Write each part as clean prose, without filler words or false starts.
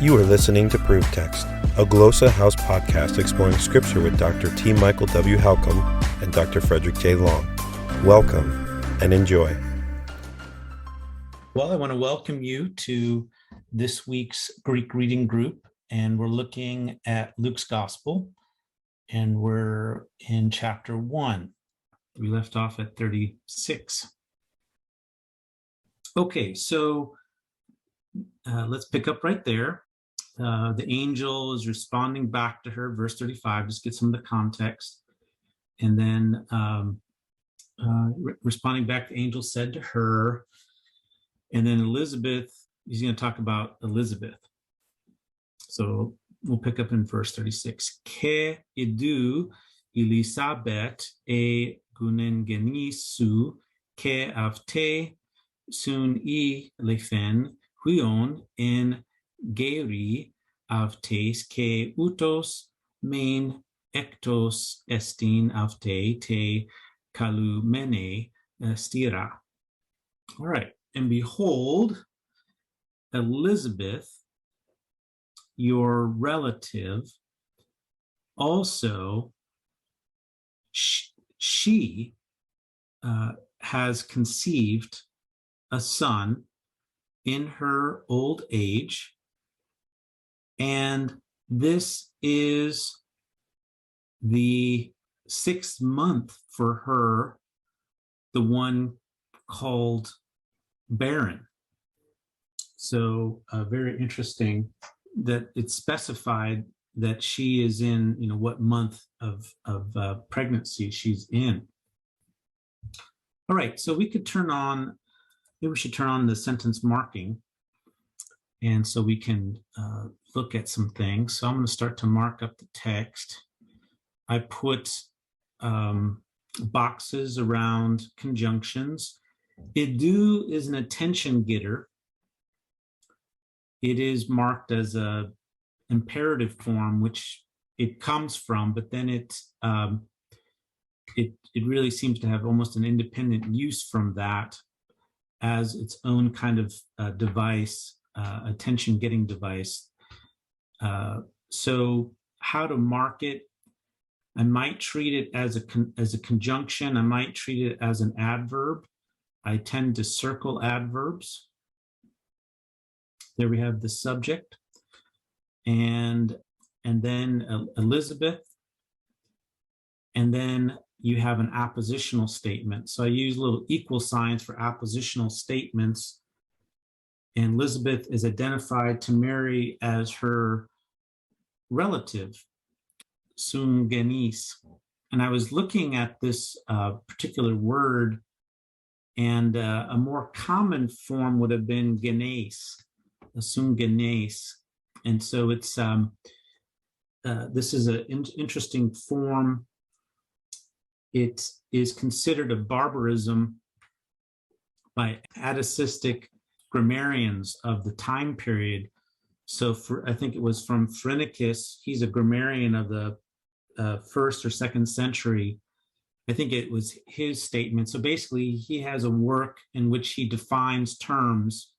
You are listening to Proof Text, a Glossa House podcast exploring Scripture with Dr. T. Michael W. Halcomb and Dr. Fredrick J. Long. Welcome and enjoy. Well, I want to welcome you to this week's Greek reading group, and we're looking at Luke's Gospel, and we're in chapter 1. We left off at 36. Okay, so let's pick up right there. The angel is responding back to her, verse 35, just get some of the context. And then responding back, the angel said to her, and then Elizabeth, he's going to talk about Elizabeth. So we'll pick up in verse 36. Ke idu Elisabeth e gunengenisu ke avte sun I lefen huion en geri avtes ke utos main ektos estin avte te kalumene stira. All right. And behold, Elizabeth, your relative, also she has conceived a son in her old age, and this is the 6th month for her, the one called barren. So very interesting that it's specified that she is in, what month of pregnancy she's in. All right, so we should turn on the sentence marking, and so we can look at some things. So I'm going to start to mark up the text. I put boxes around conjunctions. Idu is an attention getter. It is marked as a imperative form, which it comes from, but then it really seems to have almost an independent use from that as its own kind of device, attention-getting device. So how to mark it? I might treat it as a conjunction. I might treat it as an adverb. I tend to circle adverbs. There we have the subject, and then Elizabeth, and then you have an appositional statement. So I use little equal signs for appositional statements, and Elizabeth is identified to Mary as her relative, sungenis. And I was looking at this particular word, and a more common form would have been genes, sungenes. And so it's this is an interesting form. It is considered a barbarism by Atticistic grammarians of the time period. So I think it was from Phrynicus. He's a grammarian of the 1st or 2nd century. I think it was his statement. So basically, he has a work in which he defines terms,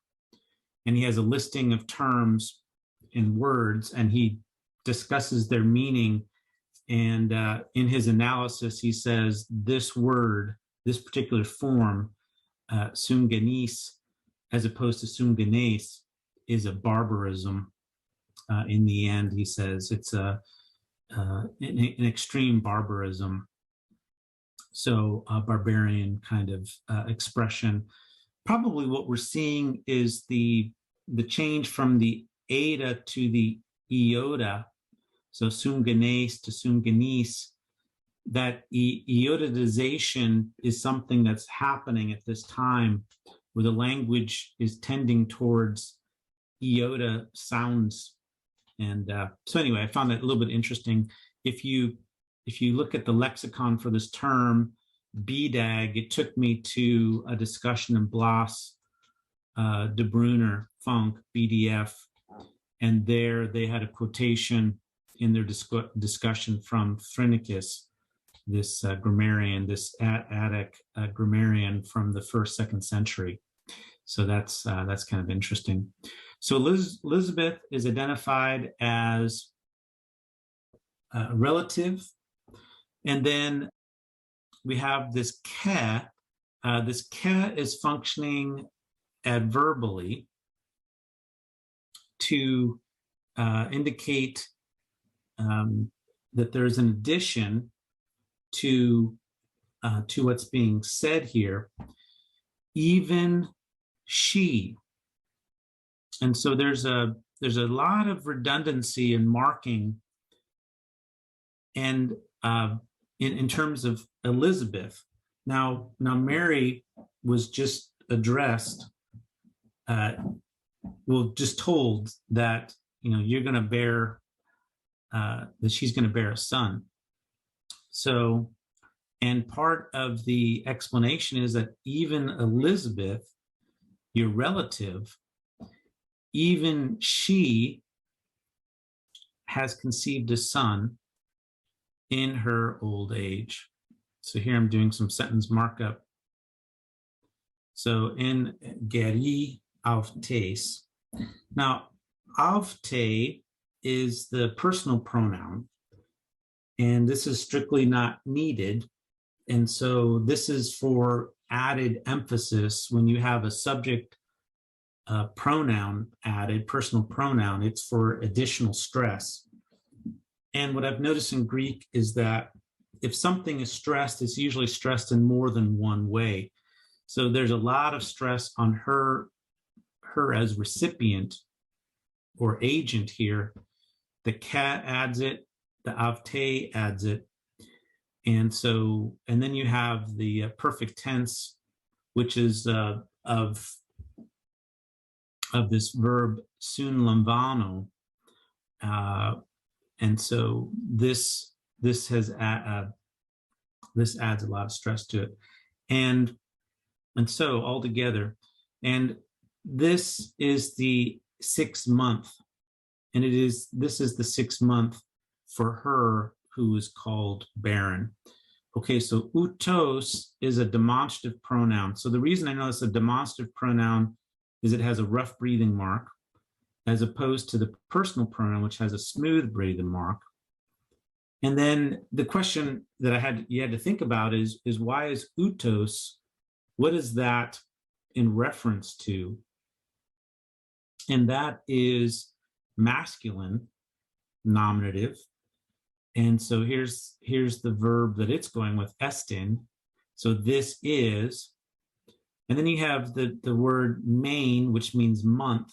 and he has a listing of terms in words, and he discusses their meaning. And in his analysis, he says this word, this particular form, sungenis, as opposed to sungenes, is a barbarism. In the end, he says it's an extreme barbarism. So a barbarian kind of expression. Probably what we're seeing is the change from the eta to the iota, so sungenes to sungenis. That iotization is something that's happening at this time, where the language is tending towards iota sounds. And so anyway, I found that a little bit interesting. If you look at the lexicon for this term, BDAG, it took me to a discussion in Blas, De Bruyner, Funk, BDF, and there they had a quotation in their discussion from Phrynicus, this grammarian, this Attic grammarian from the 1st, 2nd century. So that's kind of interesting. So Elizabeth is identified as a relative. And then we have this ke. This ke is functioning adverbally to indicate that there's an addition to what's being said here. Even she. And so there's a lot of redundancy in marking, and in terms of Elizabeth. Now Mary was just addressed, just told that you're going to bear, that she's going to bear a son. So, and part of the explanation is that even Elizabeth, your relative, even she has conceived a son in her old age. So here I'm doing some sentence markup. So in geri avtes. Now, avte is the personal pronoun, and this is strictly not needed. And so this is for added emphasis when you have a subject pronoun added, personal pronoun, it's for additional stress. And what I've noticed in Greek is that if something is stressed, it's usually stressed in more than one way. So there's a lot of stress on her as recipient or agent here. The cat adds it, the avte adds it. And then you have the perfect tense, which is of this verb sun lambano, and so this adds a lot of stress to it, and so altogether, and this is the 6th month, and this is the 6th month for her who is called barren. Okay, so utos is a demonstrative pronoun. So the reason I know it's a demonstrative pronoun is it has a rough breathing mark, as opposed to the personal pronoun, which has a smooth breathing mark. And then the question that you had to think about is why is utos? What is that in reference to? And that is masculine nominative. And so here's the verb that it's going with, estin. So this is. And then you have the word main, which means month,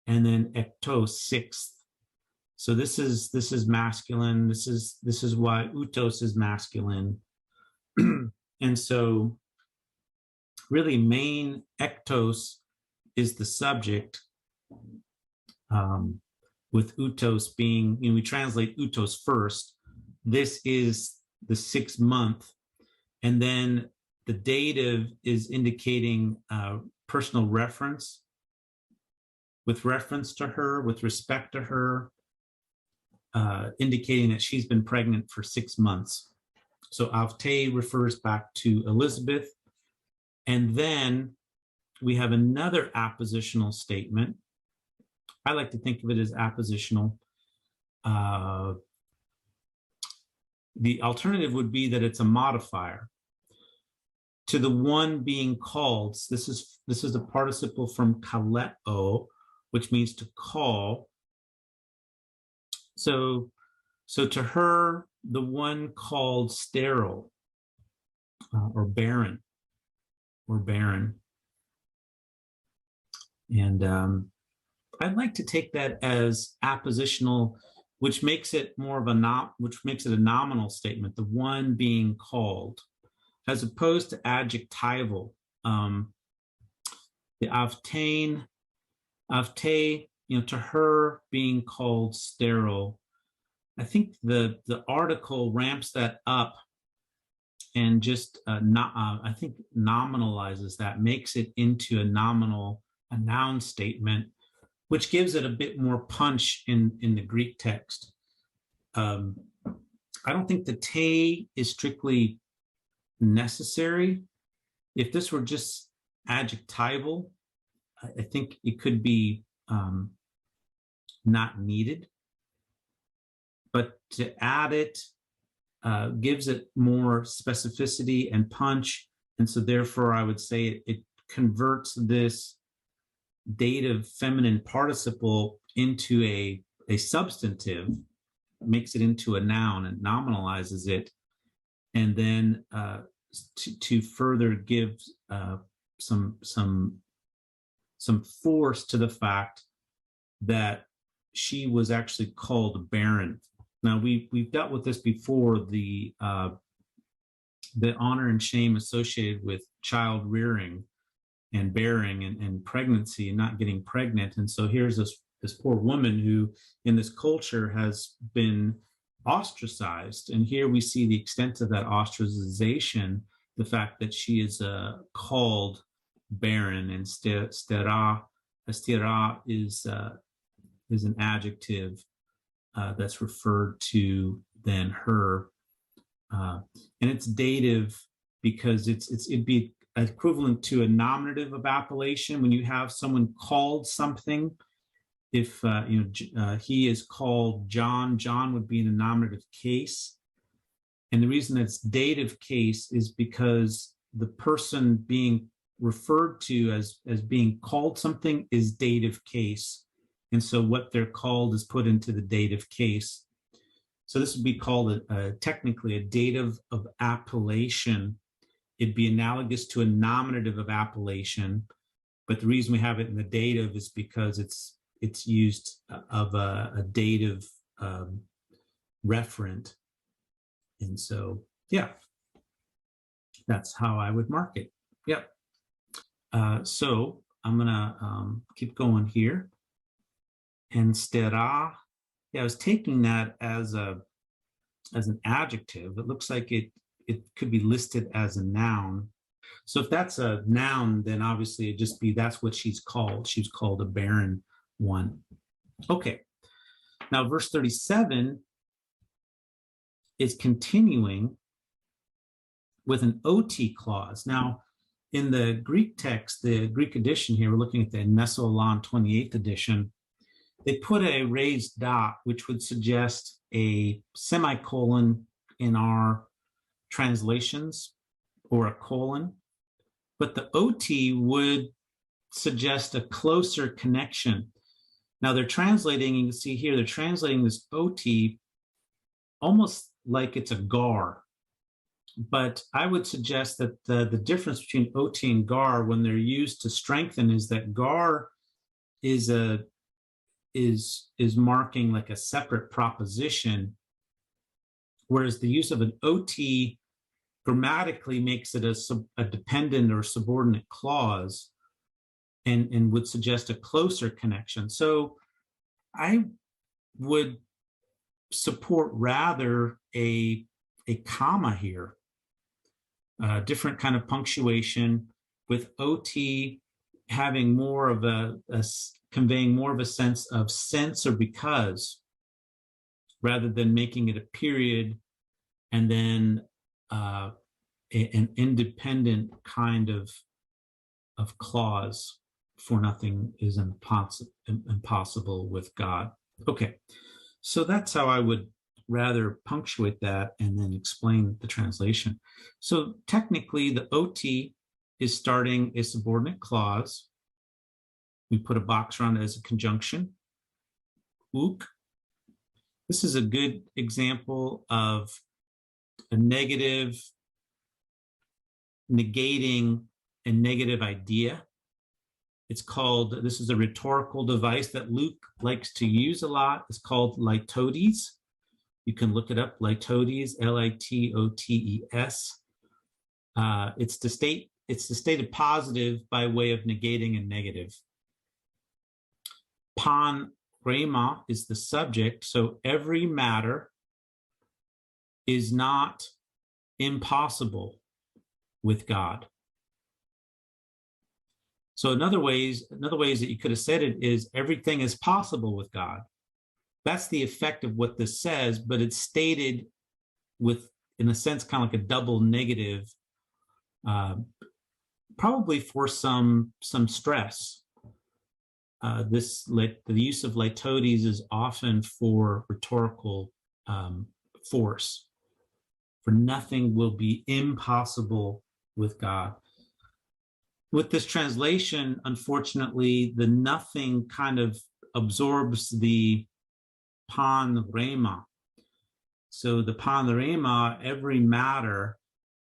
and then ektos, 6th. So this is masculine. This is why utos is masculine. And so really main, ektos is the subject, with utos being, we translate utos first. This is the 6th month, and then the dative is indicating personal reference, with reference to her, with respect to her, indicating that she's been pregnant for 6 months. So avte refers back to Elizabeth. And then we have another appositional statement. I like to think of it as appositional. The alternative would be that it's a modifier to the one being called. This is a participle from kaleo, which means to call. So to her, the one called sterile, or barren, and I'd like to take that as appositional, which makes it more of a nominal statement, the one being called, as opposed to adjectival. The avte, to her being called sterile. I think the article ramps that up and just I think nominalizes that, makes it into a noun statement, which gives it a bit more punch in the Greek text. I don't think the te is strictly necessary. If this were just adjectival, I think it could be not needed. But to add it gives it more specificity and punch. And so therefore, I would say it converts this dative feminine participle into a substantive, makes it into a noun and nominalizes it, and then to further give some force to the fact that she was actually called barren. Now we've dealt with this before, the honor and shame associated with child rearing and bearing and pregnancy and not getting pregnant. And so here's this poor woman who in this culture has been ostracized. And here we see the extent of that ostracization, the fact that she is called barren, and stera is an adjective that's referred to then her, and it's dative because it'd be equivalent to a nominative of appellation when you have someone called something. If he is called John, John would be in a nominative case, and the reason it's dative case is because the person being referred to as being called something is dative case. And so what they're called is put into the dative case. So this would be called technically a dative of appellation. It'd be analogous to a nominative of appellation, but the reason we have it in the dative is because it's used of a dative referent. And so, yeah, that's how I would mark it. Yep. So I'm gonna keep going here. And stera, yeah, I was taking that as an adjective. It looks like it could be listed as a noun. So if that's a noun, then obviously it'd just be that's what she's called. She's called a barren one. Okay. Now verse 37 is continuing with an OT clause. Now, in the Greek text, the Greek edition here, we're looking at the Meso-Elan 28th edition, they put a raised dot, which would suggest a semicolon in our translations, or a colon. But the OT would suggest a closer connection. Now they're translating, you can see here, they're translating this OT almost like it's a gar. But I would suggest that the difference between OT and gar when they're used to strengthen is that gar is marking like a separate proposition, whereas the use of an OT grammatically makes it a dependent or subordinate clause and would suggest a closer connection. So I would support rather a comma here, different kind of punctuation, with OT having more of conveying more of a sense of since or because, rather than making it a period and then an independent kind of clause, for nothing is impossible with God. Okay, so that's how I would rather punctuate that and then explain the translation. So technically the OT is starting a subordinate clause. We put a box around it as a conjunction. Ook. This is a good example of a negative negating a negative idea. It's called, this is a rhetorical device that Luke likes to use a lot. It's called litotes. You can look it up, litotes, L-I-T-O-T-E-S. It's the stated positive by way of negating a negative. Pan rhema is the subject, so every matter is not impossible with God. So another ways that you could have said it is everything is possible with God. That's the effect of what this says, but it's stated with, in a sense, kind of like a double negative, probably for some stress. the use of litotes is often for rhetorical force. For nothing will be impossible with God. With this translation, unfortunately, the nothing kind of absorbs the pan rhema. So the pan rhema, every matter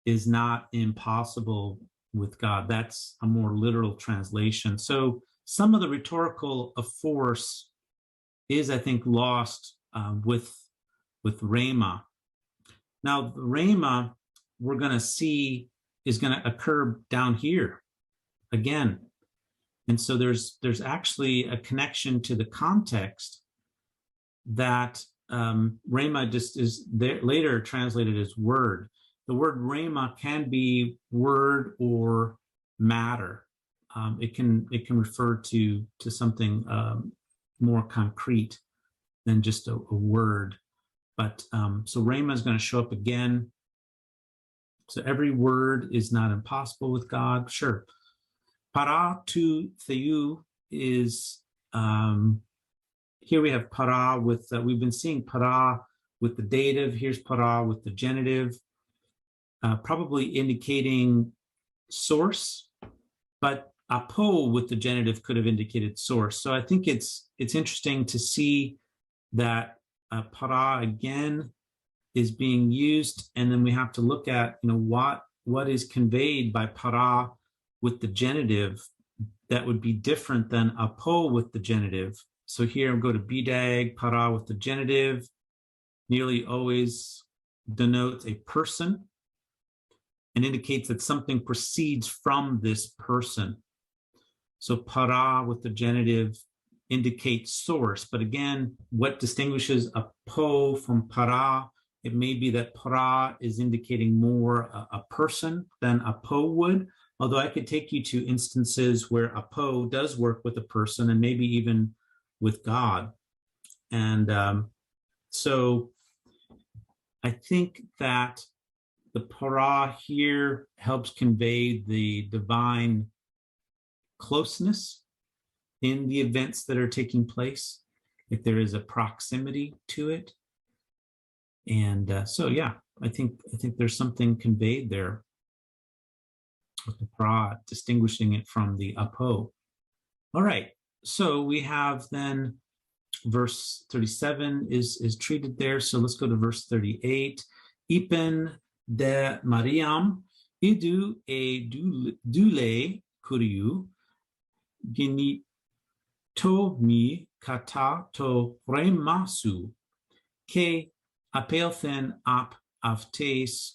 is not impossible with God. That's a more literal translation. So some of the rhetorical force is, I think, lost with rhema. Now, the rhema we're going to see is going to occur down here again. And so there's actually a connection to the context that rhema just is there, later translated as word. The word rhema can be word or matter. It can refer to something more concrete than just a word. But so rhema is going to show up again. So every word is not impossible with God. Sure. Para tu theou is, here we have para with, we've been seeing para with the dative. Here's para with the genitive, probably indicating source, but apo with the genitive could have indicated source. So I think it's interesting to see that para again is being used, and then we have to look at what is conveyed by para with the genitive that would be different than apo with the genitive. So here go to bidag, para with the genitive, nearly always denotes a person and indicates that something proceeds from this person. So para with the genitive indicates source, but again, what distinguishes apo from para? It may be that para is indicating more a person than apo would, although I could take you to instances where apo does work with a person and maybe even with God. And so I think that the para here helps convey the divine closeness in the events that are taking place, if there is a proximity to it. And so, yeah, I think there's something conveyed there with the para, distinguishing it from the apo. All right, so we have then verse 37 is treated there. So let's go to verse 38. Ipen de Mariam idu e dule kuriu ginito mi kata to remasu ke apelthen ap aftes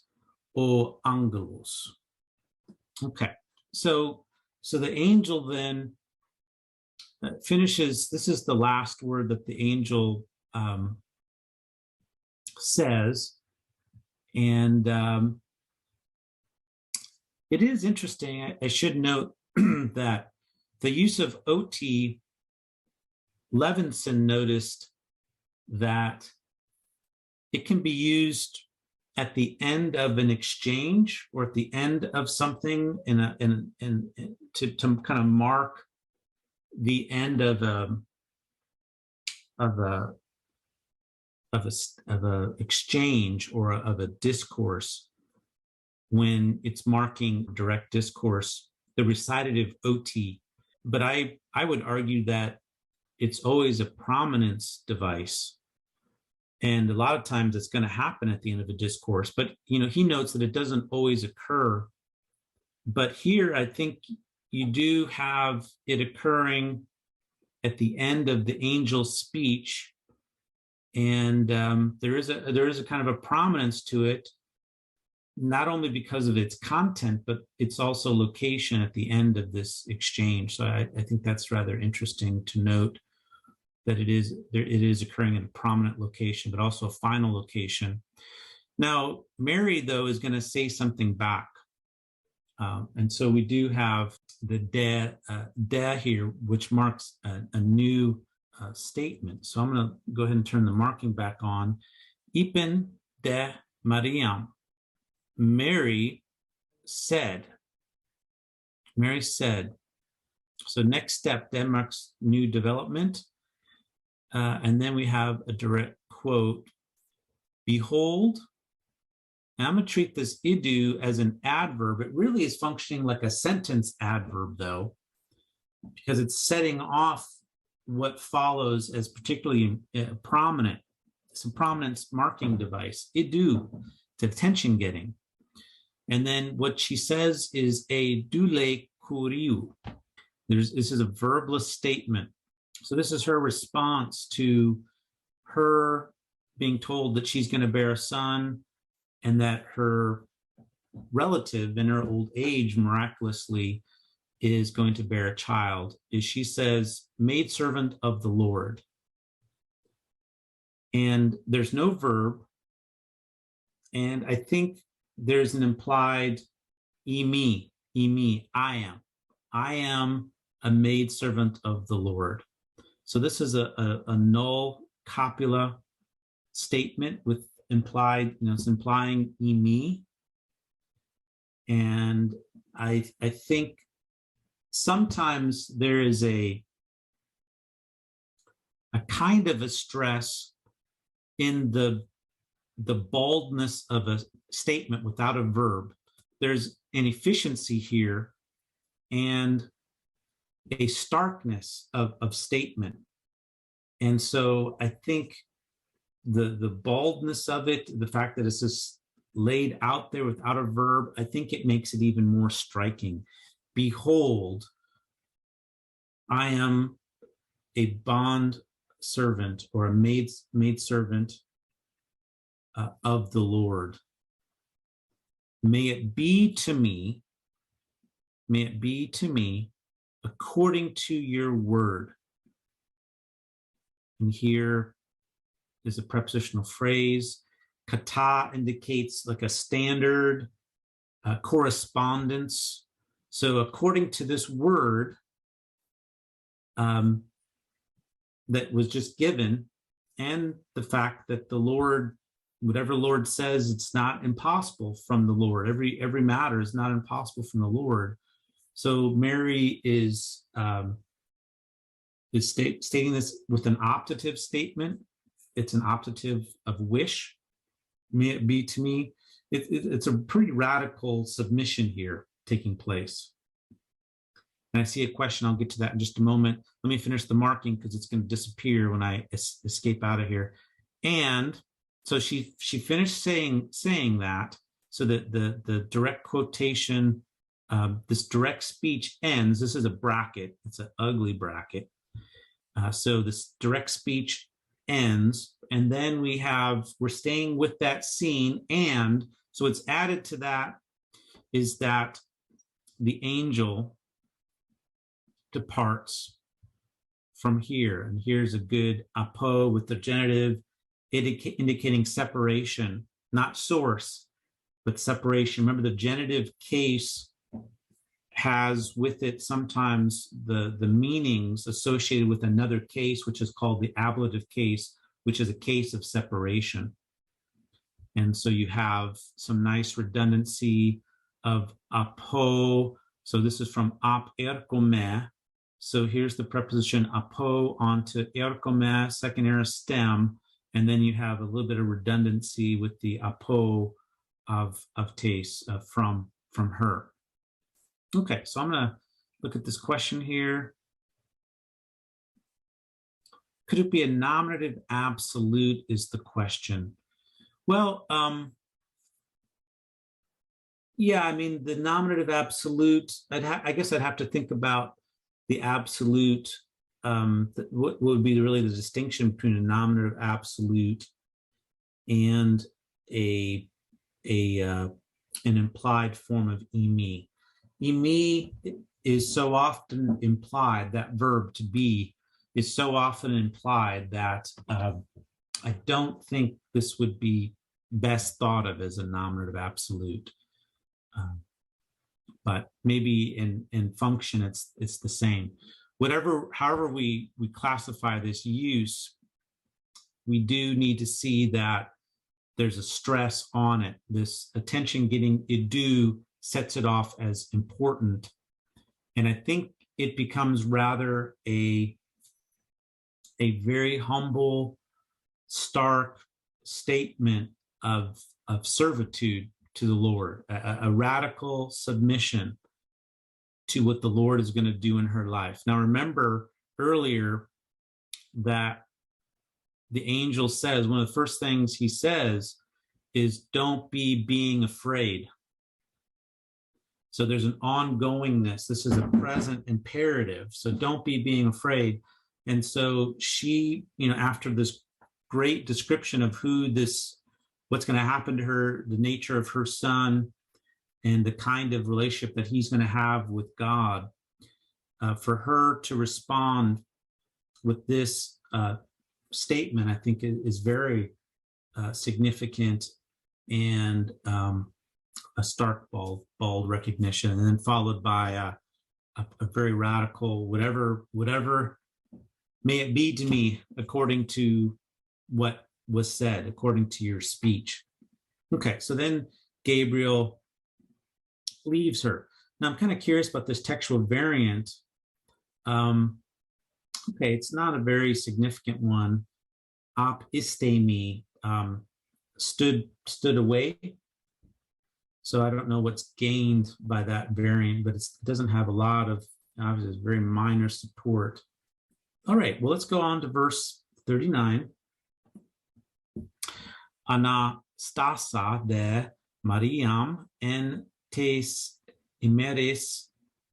o angelos. Okay, so the angel then finishes. This is the last word that the angel says, and it is interesting. I should note that the use of ot, Levinson noticed that it can be used at the end of an exchange or at the end of something to kind of mark the end of a exchange or of a discourse. When it's marking direct discourse, the recitative ot. But I would argue that it's always a prominence device. And a lot of times it's going to happen at the end of a discourse, but he notes that it doesn't always occur. But here, I think you do have it occurring at the end of the angel's speech, and there is a kind of a prominence to it, not only because of its content, but its also location at the end of this exchange. So I think that's rather interesting to note, that it is occurring in a prominent location, but also a final location. Now, Mary, though, is going to say something back. And so we do have the de here, which marks a new statement. So I'm going to go ahead and turn the marking back on. Ipen de Mariam. Mary said, So next step, Denmark's new development. And then we have a direct quote. Behold, I'm going to treat this idu as an adverb. It really is functioning like a sentence adverb, though, because it's setting off what follows as particularly prominent. It's a prominence marking device. Idu, it's attention getting. And then what she says is a dule kuriu. This is a verbless statement. So this is her response to her being told that she's going to bear a son and that her relative in her old age miraculously is going to bear a child, is she says, maidservant of the Lord. And there's no verb. And I think there's an implied emi, I am a maidservant of the Lord. So this is a null copula statement with implied, it's implying emi. And I think sometimes there is a kind of a stress in the baldness of a statement without a verb. There's an efficiency here and a starkness of statement. And so I think the baldness of it, the fact that it's just laid out there without a verb, I think it makes it even more striking. Behold, I am a bond servant or a maid servant of the Lord. May it be to me according to your word. And here is a prepositional phrase. Kata indicates like a standard correspondence. So according to this word that was just given, and the fact that the Lord, whatever Lord says, it's not impossible from the Lord. Every matter is not impossible from the Lord. So Mary is stating this with an optative statement. It's an optative of wish. May it be to me. It's a pretty radical submission here taking place. And I see a question. I'll get to that in just a moment. Let me finish the marking because it's going to disappear when I escape out of here. And so she finished saying that, so that the direct quotation, this direct speech ends. This is a bracket. It's an ugly bracket. So this direct speech ends, and then we're staying with that scene, and so it's added to that is that the angel departs from here, and here's a good apo with the genitive indicating separation, not source, but separation. Remember, the genitive case has with it sometimes the meanings associated with another case, which is called the ablative case, which is a case of separation. And so you have some nice redundancy of apo. So this is from ap erkome. So here's the preposition apo onto erkome, second aorist stem, and then you have a little bit of redundancy with the apo of tes from her. Okay, so I'm going to look at this question here. Could it be a nominative absolute is the question. Well, yeah, I mean, the nominative absolute, I guess I'd have to think about the absolute, what would be really the distinction between a nominative absolute and an implied form of emi. Emi is so often implied, that verb to be is so often implied that I don't think this would be best thought of as a nominative absolute. But maybe in function, it's the same. However we classify this use, we do need to see that there's a stress on it. This attention getting idu sets it off as important. And I think it becomes rather a very humble, stark statement of servitude to the Lord, a radical submission to what the Lord is going to do in her life. Now, remember earlier that the angel says, one of the first things he says is, don't be being afraid. So there's an ongoingness. This is a present imperative. So don't be being afraid. And so she, after this great description of what's going to happen to her, the nature of her son, and the kind of relationship that he's going to have with God, for her to respond with this statement, I think is very significant and a stark, bold recognition, and then followed by a very radical, whatever may it be to me according to what was said, according to your speech. Okay, so then Gabriel leaves her. Now I'm kind of curious about this textual variant. Okay, it's not a very significant one. Ap istemi, stood away. So I don't know what's gained by that variant, but it doesn't have a lot of, obviously, very minor support. All right, well, let's go on to verse 39. Anastasa de Mariam en tes imeris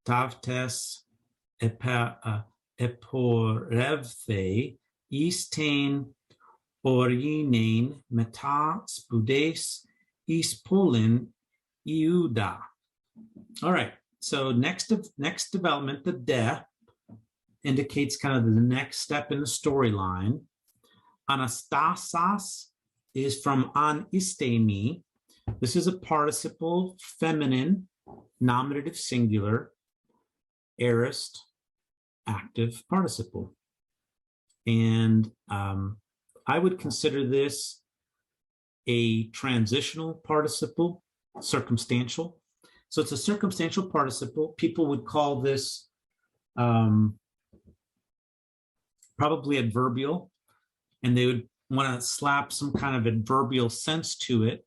tavtes eporevthe isten orinen meta spudes ispolin iuda. All right, so next development, the de indicates kind of the next step in the storyline. Anastasas is from an istemi. This is a participle, feminine, nominative singular, aorist, active participle. And I would consider this a transitional participle, circumstantial. So it's a circumstantial participle. People would call this probably adverbial, and they would want to slap some kind of adverbial sense to it.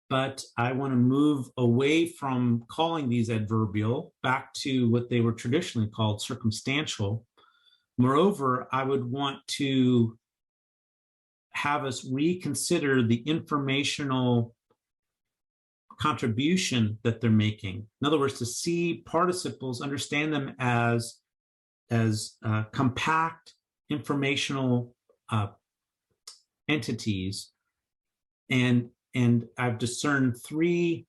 But I want to move away from calling these adverbial back to what they were traditionally called circumstantial. Moreover, I would want to have us reconsider the informational contribution that they're making. In other words, to see participles, understand them as compact informational entities. And I've discerned three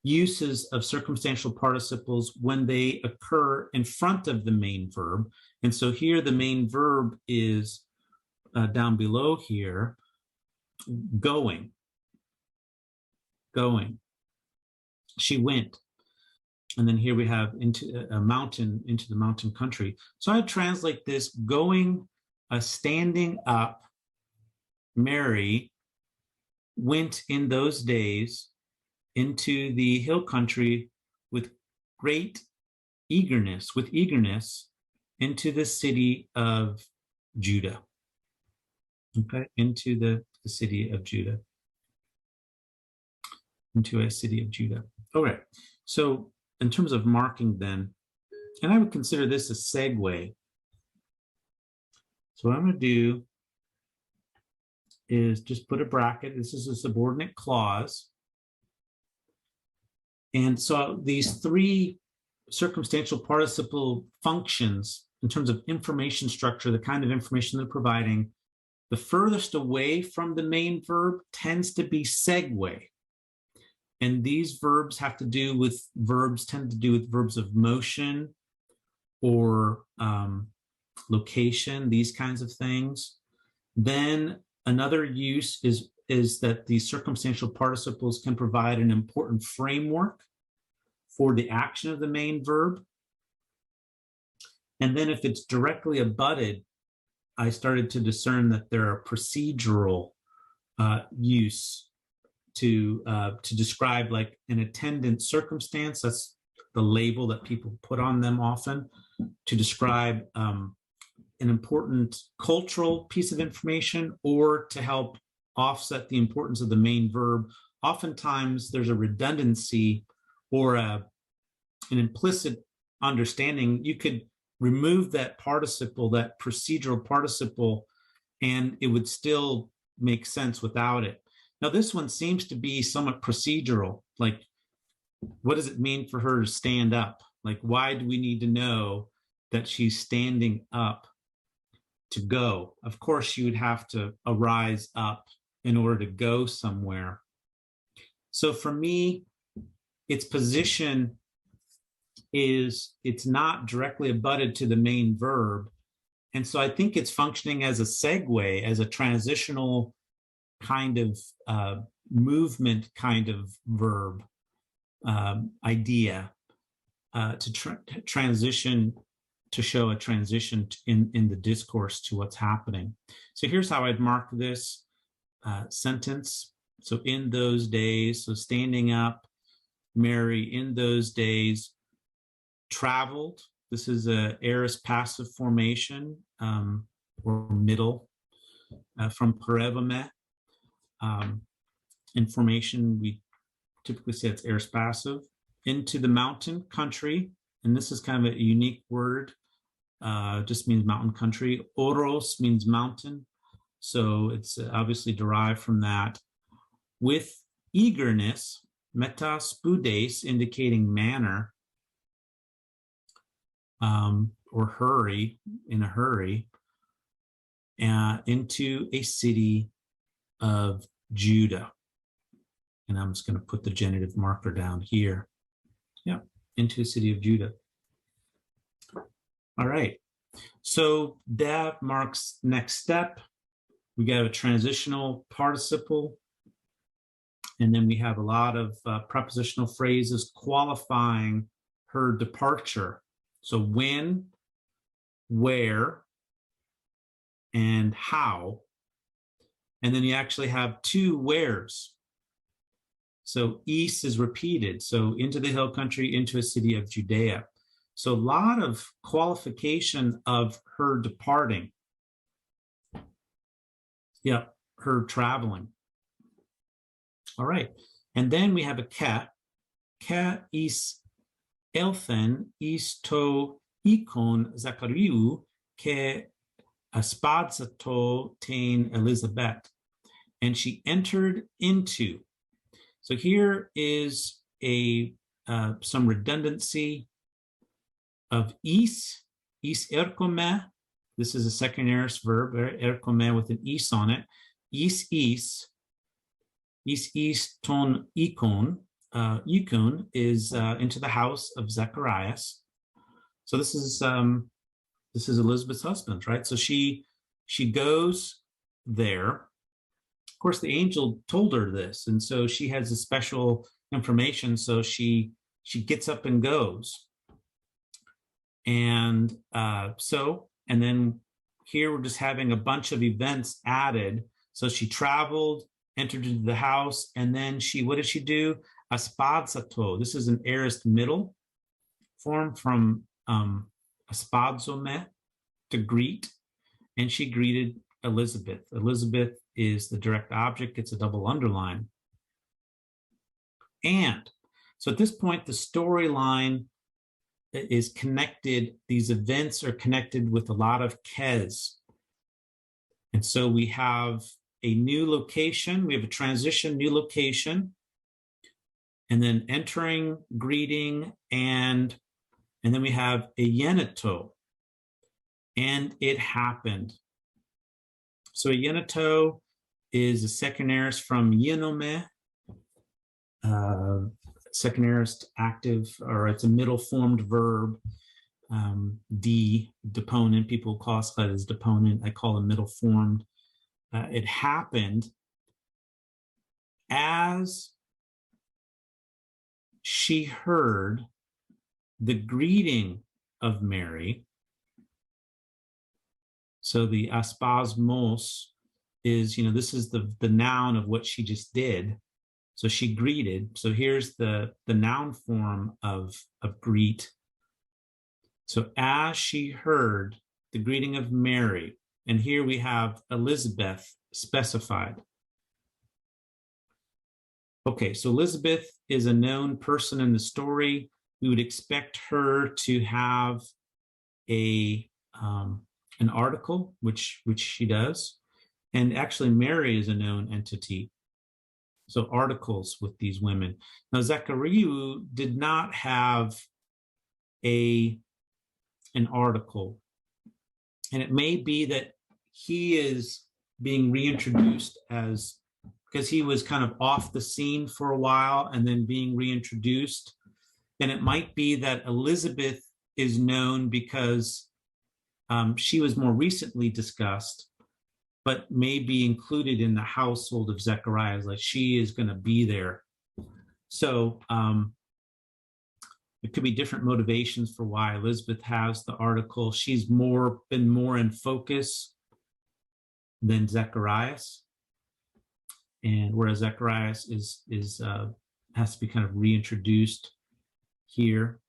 uses of circumstantial participles when they occur in front of the main verb. And so here the main verb is down below here, going. She went. And then here we have into the mountain country. So I translate this: going, standing up, Mary went in those days into the hill country with great eagerness, into the city of Judah. Okay, into the city of Judah. Into a city of Judah. All right, so in terms of marking then, and I would consider this a segue. So what I'm going to do is just put a bracket. This is a subordinate clause. And so these three circumstantial participle functions in terms of information structure, the kind of information they're providing, the furthest away from the main verb tends to be segue. And these verbs tend to do with verbs of motion or location, these kinds of things. Then another use is that these circumstantial participles can provide an important framework for the action of the main verb. And then if it's directly abutted, I started to discern that there are procedural use to describe like an attendant circumstance. That's the label that people put on them often to describe an important cultural piece of information or to help offset the importance of the main verb. Oftentimes there's a redundancy or an implicit understanding. You could remove that participle, that procedural participle, and it would still make sense without it. Now, this one seems to be somewhat procedural. Like, what does it mean for her to stand up? Like, why do we need to know that she's standing up to go? Of course, she would have to arise up in order to go somewhere. So for me, its position is it's not directly abutted to the main verb. And so I think it's functioning as a segue, as a transitional kind of movement kind of verb idea to transition, to show a transition in the discourse to what's happening. So here's how I'd mark this sentence. So in those days, so standing up, Mary in those days traveled. This is a aorist passive formation or middle from parevome. In formation, we typically say it's aorist passive. Into the mountain country, and this is kind of a unique word, just means mountain country. Oros means mountain, so it's obviously derived from that. With eagerness, metaspudes, indicating manner, or hurry, in a hurry, into a city of Judah. And I'm just going to put the genitive marker down here. Yeah, into a city of Judah. All right. So that marks next step. We got a transitional participle. And then we have a lot of prepositional phrases qualifying her departure. So when, where, and how. And then you actually have two wheres. So east is repeated. So into the hill country, into a city of Judea. So a lot of qualification of her departing. Yeah, her traveling. All right. And then we have a ke. Ke is elfen is to ikon Zachariu ke aspazzato ten Elizabeth. And she entered into. So here is some redundancy of is erkome. This is a second aorist verb, erkome with an is on it. Is ton ikon. Ikon is into the house of Zacharias. So this is Elizabeth's husband, right? So she goes there. Of course, the angel told her this, and so she has a special information. So she gets up and goes, and and then here we're just having a bunch of events added. So she traveled, entered into the house, and then what did she do? Aspazzato. This is an aorist middle form from aspazzome, to greet, and she greeted Elizabeth. Elizabeth is the direct object. It's a double underline. And so at this point, the storyline is connected. These events are connected with a lot of kes. And so we have a new location. We have a transition, new location, and then entering, greeting, and then we have a yeneto. And it happened. So a yeneto is a second aorist from yenome, second aorist active, or it's a middle formed verb. Deponent, people classify it as deponent. I call it middle formed. It happened as she heard the greeting of Mary. So the aspasmos is, this is the noun of what she just did. So she greeted. So here's the noun form of greet. So as she heard the greeting of Mary, and here we have Elizabeth specified. Okay, so Elizabeth is a known person in the story. We would expect her to have an article, which she does. And actually, Mary is a known entity. So articles with these women. Now, Zechariah did not have an article. And it may be that he is being reintroduced because he was kind of off the scene for a while and then being reintroduced. And it might be that Elizabeth is known because she was more recently discussed, but may be included in the household of Zechariah, like she is going to be there. So it could be different motivations for why Elizabeth has the article. She's been more in focus than Zacharias, and whereas Zacharias has to be kind of reintroduced here.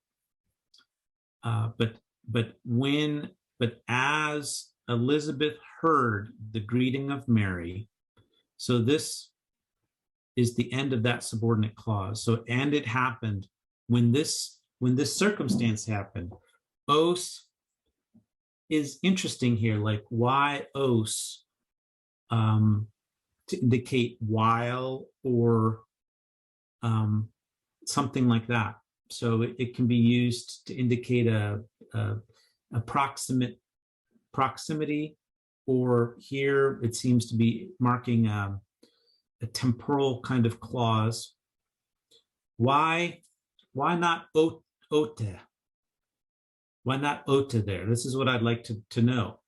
But as Elizabeth heard the greeting of Mary, so this is the end of that subordinate clause. So, and it happened when this circumstance happened. Os is interesting here, like why os to indicate while or something like that. So it can be used to indicate a proximity, or here it seems to be marking a temporal kind of clause. Why not ote? Why not ote there? This is what I'd like to know.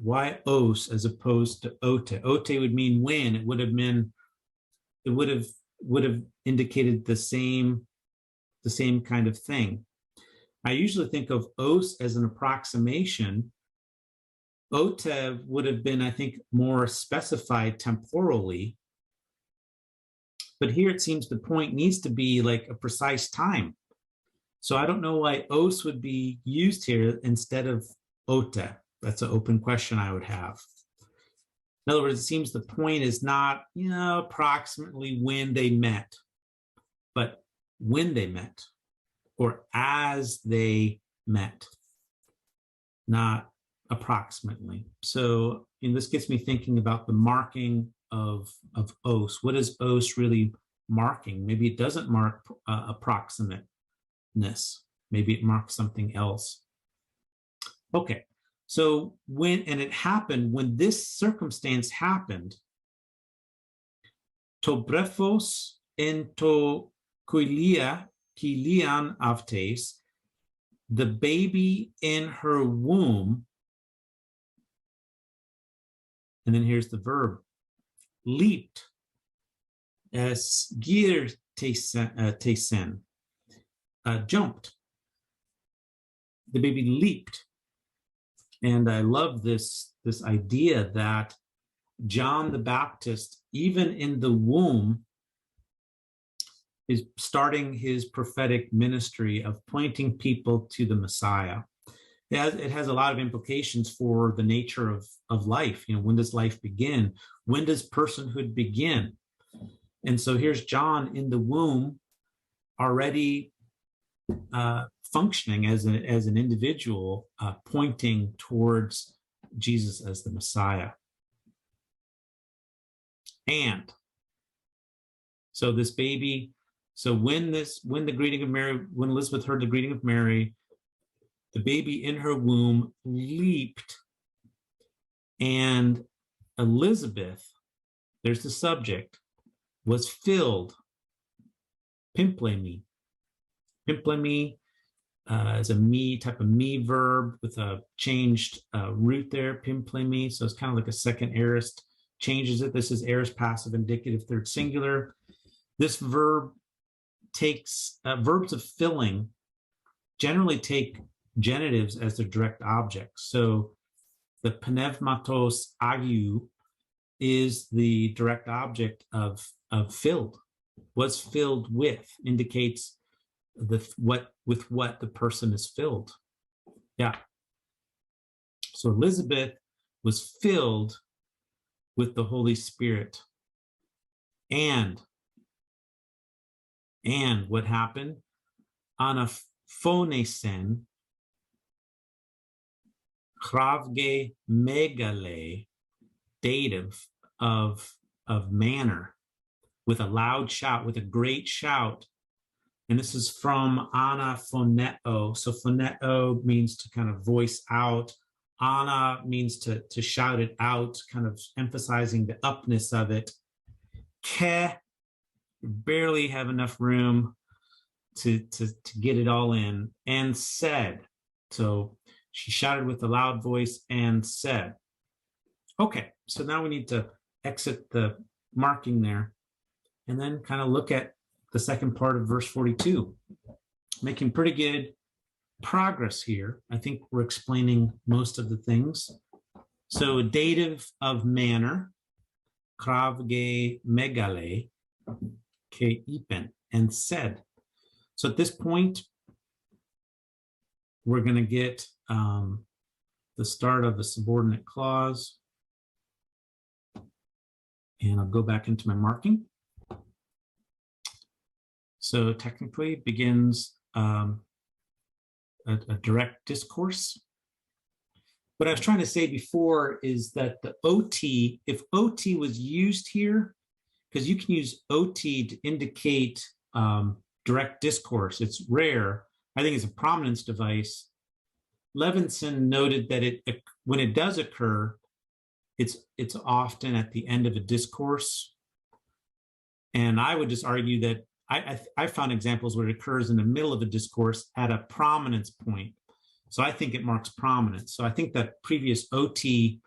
Why os as opposed to ote? Ote would mean when. It would have indicated the same kind of thing. I usually think of os as an approximation. Ote would have been, I think, more specified temporally. But here it seems the point needs to be like a precise time. So I don't know why os would be used here instead of ote. That's an open question I would have. In other words, it seems the point is not, approximately when they met, but when they met or as they met, not approximately. So this gets me thinking about the marking of os. What is os really marking? Maybe it doesn't mark approximateness. Maybe it marks something else. Okay, so when this circumstance happened, to brephos en to kilian avtes, the baby in her womb, and then here's the verb, leaped, as gir tesen, jumped. The baby leaped. And I love this idea that John the Baptist, even in the womb, is starting his prophetic ministry of pointing people to the Messiah. It has a lot of implications for the nature of life. When does life begin? When does personhood begin? And so here's John in the womb, already functioning as an individual, pointing towards Jesus as the Messiah. And so this baby, when Elizabeth heard the greeting of Mary, the baby in her womb leaped, and Elizabeth, there's the subject, was filled. Pimplemi. Pimplemi is a me type of me verb with a changed root there, pimplemi. So it's kind of like a second aorist changes it. This is aorist passive indicative third singular. This verb takes verbs of filling generally take genitives as their direct objects. So the pneumatos agiu is the direct object of filled. Was filled with indicates what the person is filled. Yeah. So Elizabeth was filled with the Holy Spirit. And what happened? Anaphonesen, Kravge megale, dative of manner, with a loud shout, with a great shout. And this is from anaphoneo. So phoneo means to kind of voice out. Ana means to shout it out, kind of emphasizing the upness of it. Ke, barely have enough room to get it all in. And said. So she shouted with a loud voice and said. Okay, so now we need to exit the marking there and then kind of look at the second part of verse 42. Making pretty good progress here. I think we're explaining most of the things. So dative of manner, kravge megale, ke ipen, and said. So at this point, we're going to get the start of a subordinate clause. And I'll go back into my marking. So technically begins a direct discourse. What I was trying to say before is that the OT, if OT was used here, because you can use OT to indicate direct discourse, it's rare. I think it's a prominence device. Levinson noted that when it does occur, it's often at the end of a discourse. And I would just argue that I found examples where it occurs in the middle of a discourse at a prominence point. So I think it marks prominence. So I think that previous OT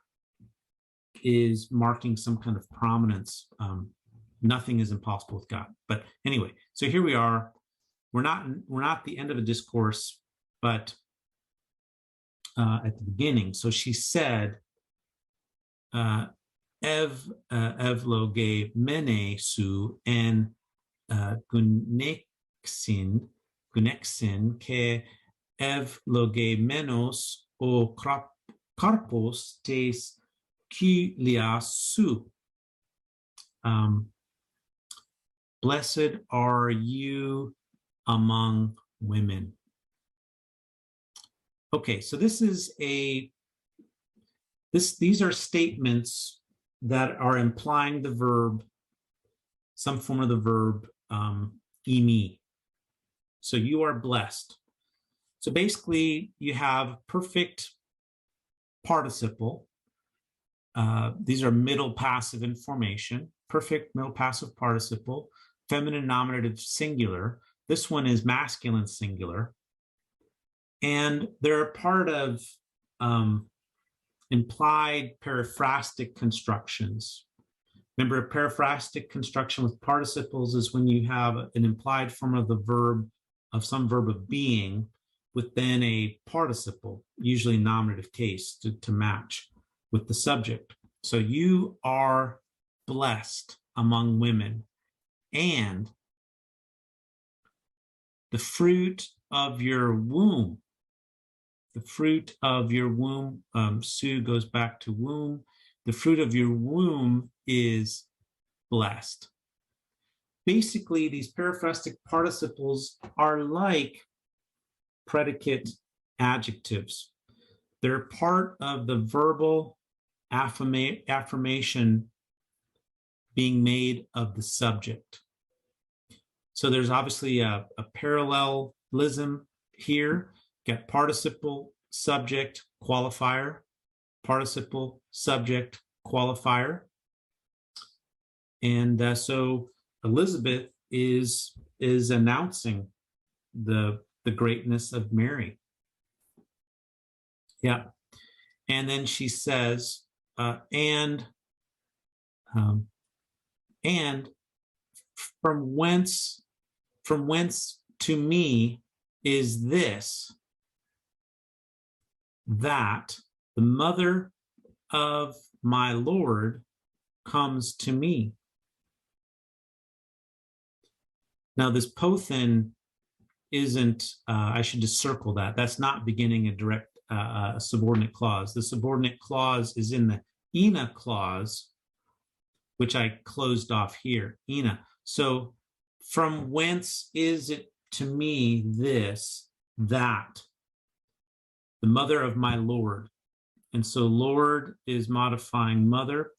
is marking some kind of prominence. Nothing is impossible with God. But anyway, so here we are. We're not at the end of a discourse, but at the beginning. So she said, evloge mene su en gunexin ke evloge menos o karpos tes kylia su. Blessed are you among women. Okay, so these are statements that are implying the verb, some form of the verb, imi. So you are blessed. So basically, you have perfect participle. These are middle passive in formation, perfect middle passive participle, feminine nominative singular. This one is masculine singular. And they're a part of implied periphrastic constructions. Remember, a periphrastic construction with participles is when you have an implied form of the verb, of some verb of being, with then a participle, usually nominative case, to match with the subject. So you are blessed among women, and the fruit of your womb, the fruit of your womb, Sue goes back to womb, the fruit of your womb is blessed. Basically, these periphrastic participles are like predicate adjectives. They're part of the verbal affirmation being made of the subject. So there's obviously a parallelism here. Get participle, subject, qualifier, participle, subject, qualifier. And so Elizabeth is announcing the greatness of Mary. Yeah. And then she says, and from whence to me is this, that the mother of my Lord comes to me. Now, this pothen isn't, I should just circle that. That's not beginning a direct subordinate clause. The subordinate clause is in the ina clause, which I closed off here, ina. So from whence is it to me this, that, the mother of my Lord? And so Lord is modifying mother.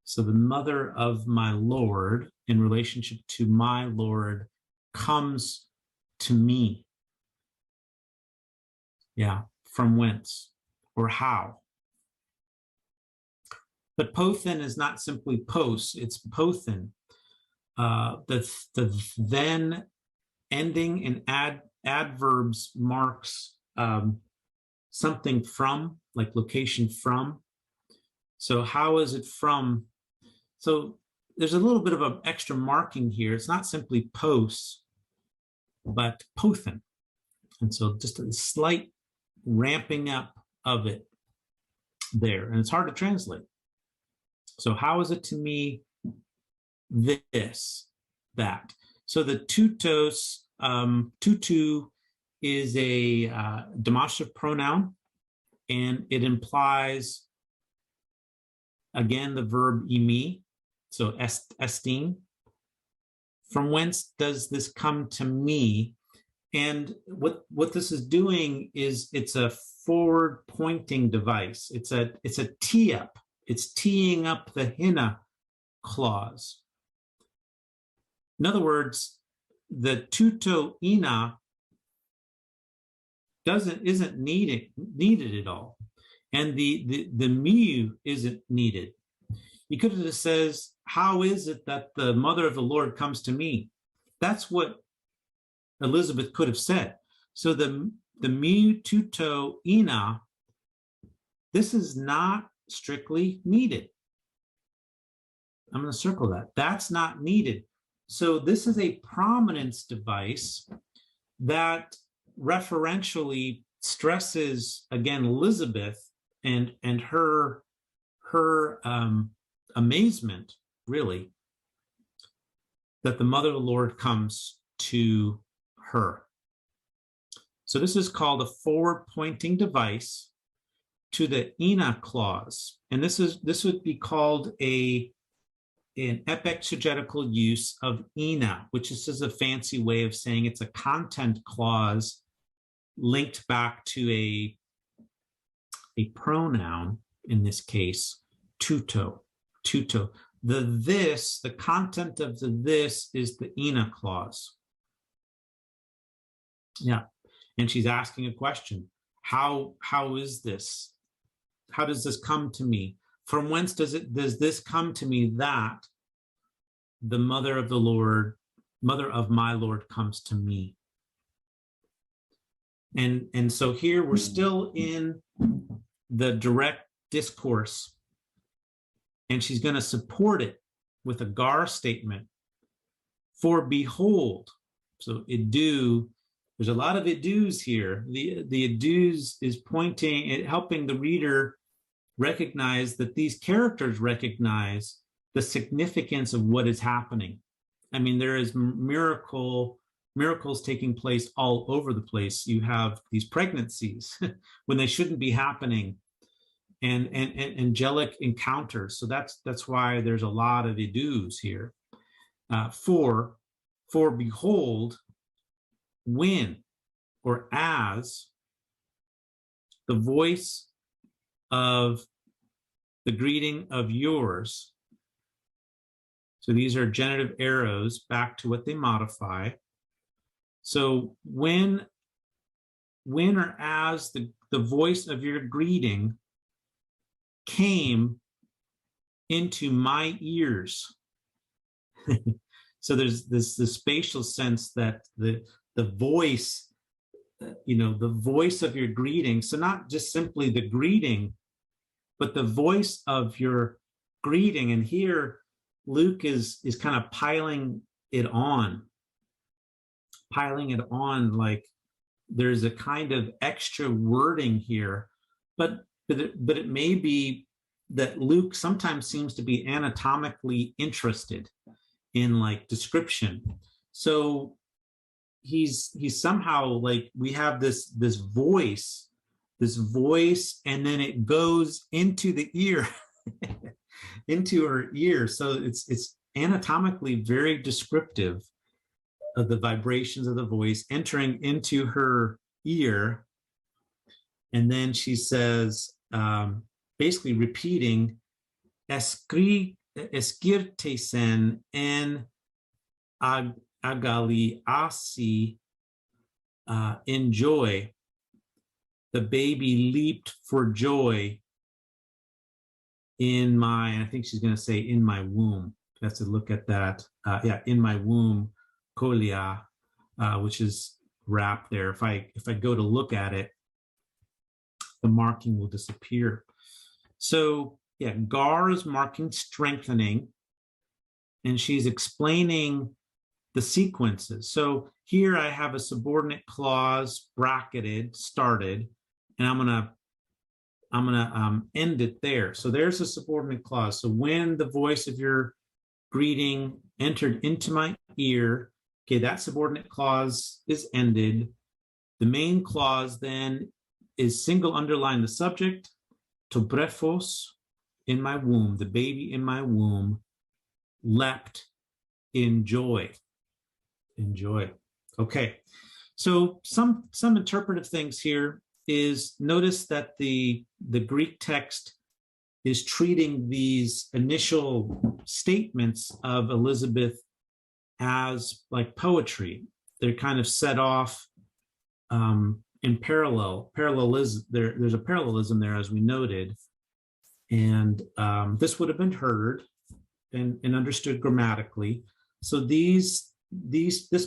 So the mother of my Lord in relationship to my Lord comes to me. Yeah, from whence or how. But pothen is not simply pos, it's pothen. The then ending in adverbs marks something from, like location from. So how is it from? So there's a little bit of an extra marking here. It's not simply pos, but pothen. And so just a slight ramping up of it there. And it's hard to translate. So how is it to me this, that? So the tutos, tutu is a demonstrative pronoun, and it implies, again, the verb imi, so esteem. From whence does this come to me? And what this is doing is it's a forward pointing device. It's a tee up. It's teeing up the hina clause. In other words, the tuto ina isn't needed at all, and the miu isn't needed. You could have just says, how is it that the mother of the Lord comes to me? That's what Elizabeth could have said. So the miu tuto ina, this is not strictly needed. I'm going to circle that. That's not needed. So this is a prominence device that referentially stresses, again, Elizabeth and her amazement, really, that the mother of the Lord comes to her. So this is called a forward pointing device to the ina clause. And this would be called an epexegetical use of ina, which is just a fancy way of saying it's a content clause linked back to a pronoun, in this case, tuto. The content of the this is the ina clause. Yeah. And she's asking a question. How is this? How does this come to me? From whence does this come to me that the mother of the Lord, mother of my Lord comes to me? And so here we're still in the direct discourse, and she's going to support it with a gar statement. For behold, so idu, there's a lot of idus here. The idus is pointing, helping the reader recognize that these characters recognize the significance of what is happening. I mean, there is miracles taking place all over the place. You have these pregnancies when they shouldn't be happening, and angelic encounters. So that's why there's a lot of idus here. For behold, when or as the voice of the greeting of yours. So these are genitive arrows back to what they modify. So when or as the voice of your greeting came into my ears. So there's this spatial sense that the voice, the voice of your greeting. So not just simply the greeting, but the voice of your greeting. And here Luke is kind of piling it on, like there's a kind of extra wording here, but it may be that Luke sometimes seems to be anatomically interested in like description. So he's somehow like, we have this voice, and then it goes into the ear, into her ear. So it's anatomically very descriptive of the vibrations of the voice entering into her ear. And then she says, basically repeating, escirtesen en agali asi, in joy. The baby leaped for joy in my, I think she's going to say in my womb. That's to look at that. In my womb, kolia, which is wrapped there. If I go to look at it, the marking will disappear. So yeah, Gar is marking strengthening, and she's explaining the sequences. So here I have a subordinate clause bracketed, started, and I'm gonna end it there. So there's a subordinate clause. So when the voice of your greeting entered into my ear, okay, that subordinate clause is ended. The main clause then is single underline the subject, to brephos, in my womb, the baby in my womb leapt in joy. In joy. Okay, so some interpretive things here is, notice that the Greek text is treating these initial statements of Elizabeth as like poetry. They're kind of set off in parallelism. There's a parallelism there, as we noted, and this would have been heard and understood grammatically. So this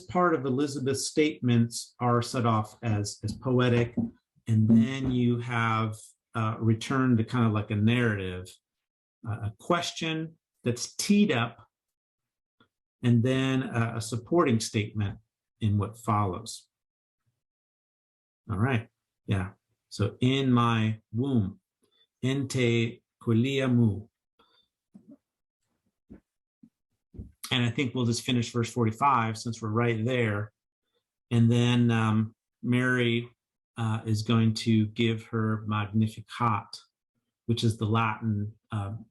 part of Elizabeth's statements are set off as poetic, and then you have returned to kind of like a narrative, a question that's teed up, and then a supporting statement in what follows. All right, yeah. So in my womb, ente kolia mu. And I think we'll just finish verse 45 since we're right there. And then Mary is going to give her Magnificat, which is the Latin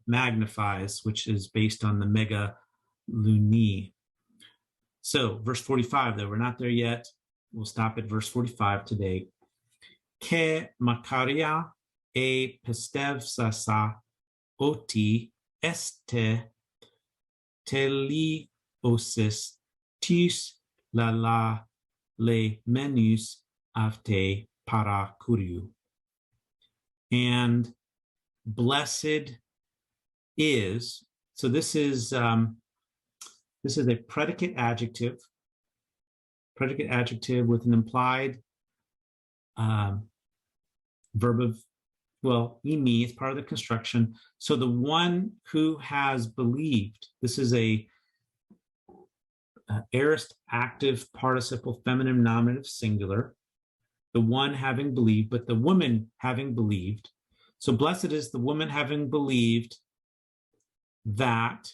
magnifies, which is based on the mega luni. So verse 45, though, we're not there yet. We'll stop at verse 45 today. Ke makaria e pestevsasa oti este teliosis tis la le menus avte para kuriu. And blessed is, so this is a predicate adjective with an implied verb of, well, imi is part of the construction. So the one who has believed, this is a aorist active participle feminine nominative singular, the one having believed, but the woman having believed. So blessed is the woman having believed that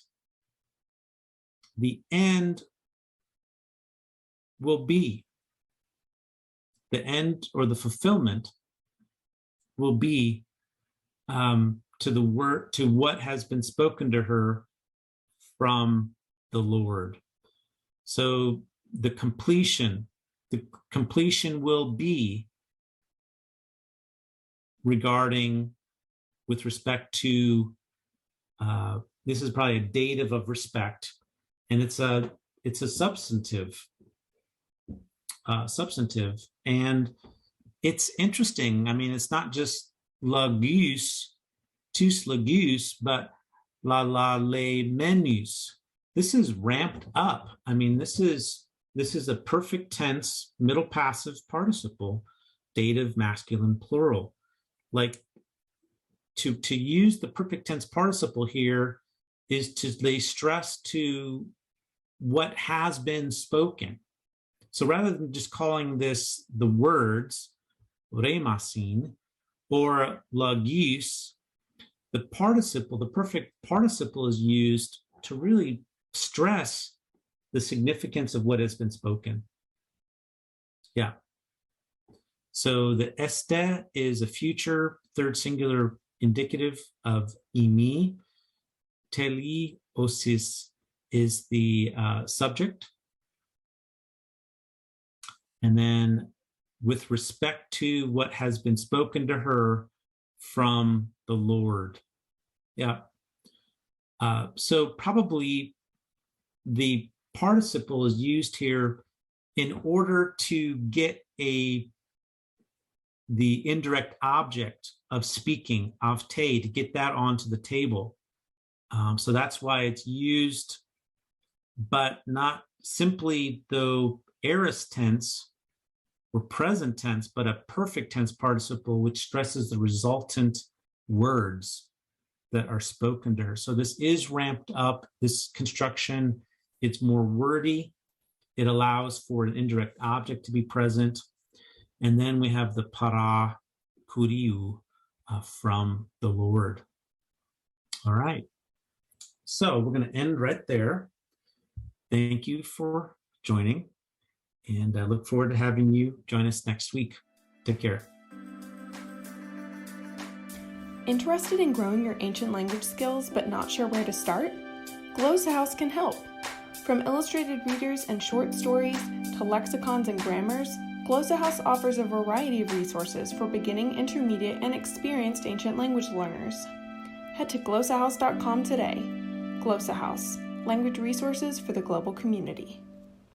the end will be, the end or the fulfillment will be to the word, to what has been spoken to her from the Lord. So the completion will be regarding, with respect to, this is probably a dative of respect, and it's a substantive, and it's interesting. I mean, it's not just lagus, tus lagus, but la le menus. This is ramped up. I mean, this is a perfect tense, middle passive participle, dative, masculine, plural. Like to use the perfect tense participle here is to lay stress to what has been spoken. So rather than just calling this the words, remasin, or lagus, the participle, the perfect participle, is used to really stress the significance of what has been spoken. Yeah. So the este is a future third singular indicative of imi. Teleosis is the subject. And then with respect to what has been spoken to her from the Lord. Yeah. So probably the participle is used here in order to get the indirect object of speaking, of te, to get that onto the table. So that's why it's used, but not simply the aorist tense or present tense, but a perfect tense participle, which stresses the resultant words that are spoken to her. So this is ramped up, this construction. It's more wordy. It allows for an indirect object to be present. And then we have the para kuriu from the Lord. All right. So we're going to end right there. Thank you for joining. And I look forward to having you join us next week. Take care. Interested in growing your ancient language skills but not sure where to start? Glossa House can help. From illustrated readers and short stories to lexicons and grammars, Glossa House offers a variety of resources for beginning, intermediate, and experienced ancient language learners. Head to glossahouse.com today. Glossa House, language resources for the global community.